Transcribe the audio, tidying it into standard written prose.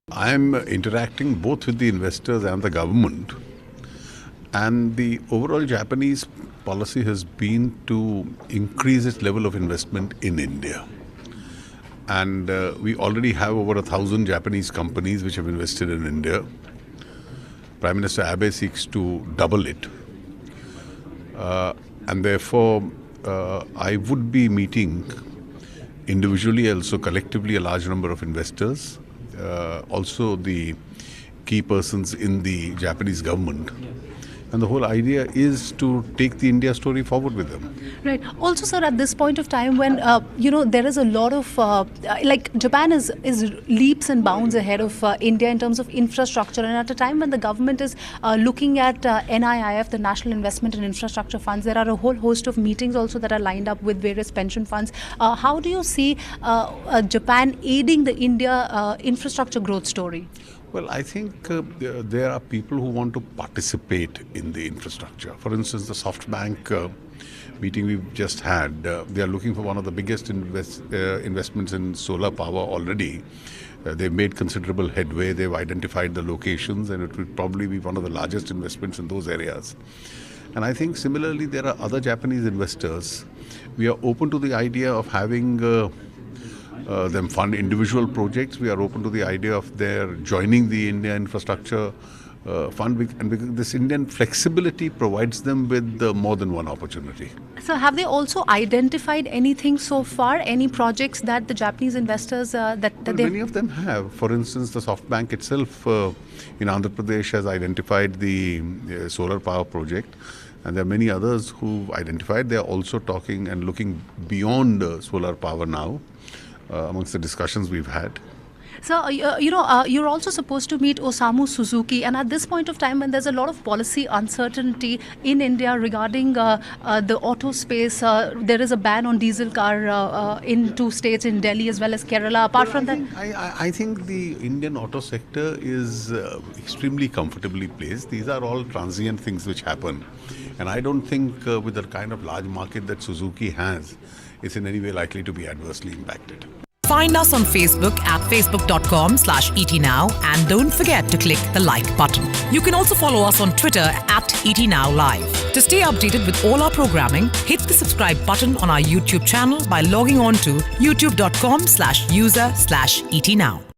I'm interacting both with the investors and the government, and the overall Japanese policy has been to increase its level of investment in India. And we already have over 1,000 Japanese companies which have invested in India. Prime Minister Abe seeks to double it. And therefore, I would be meeting individually, also collectively, a large number of investors, also the key persons in the Japanese government. And the whole idea is to take the India story forward with them. Right. Also, sir, at this point of time when, there is a lot of, Japan is leaps and bounds ahead of India in terms of infrastructure. And at a time when the government is looking at NIIF, the National Investment and Infrastructure Funds, there are a whole host of meetings also that are lined up with various pension funds. How do you see Japan aiding the India infrastructure growth story? Well, I think there are people who want to participate in the infrastructure. For instance, the SoftBank meeting we've just had, they are looking for one of the biggest investments in solar power already. They've made considerable headway. They've identified the locations, and it will probably be one of the largest investments in those areas. And I think similarly, there are other Japanese investors. We are open to the idea of having them fund individual projects. We are open to the idea of their joining the India Infrastructure Fund, and because this Indian flexibility provides them with more than one opportunity. So have they also identified anything so far, any projects that the Japanese investors Many of them have. For instance, the SoftBank itself in Andhra Pradesh has identified the solar power project. And there are many others who've identified. They are also talking and looking beyond solar power now. Amongst the discussions we've had. So, you're also supposed to meet Osamu Suzuki, and at this point of time when there's a lot of policy uncertainty in India regarding the auto space, there is a ban on diesel car in 2 states, in Delhi as well as Kerala. Apart from that, I think the Indian auto sector is extremely comfortably placed. These are all transient things which happen. And I don't think with the kind of large market that Suzuki has, it's in any way likely to be adversely impacted. Find us on Facebook at facebook.com/ETNow and don't forget to click the like button. You can also follow us on Twitter at ETNowLive. To stay updated with all our programming, hit the subscribe button on our YouTube channel by logging on to youtube.com/user/ETNow.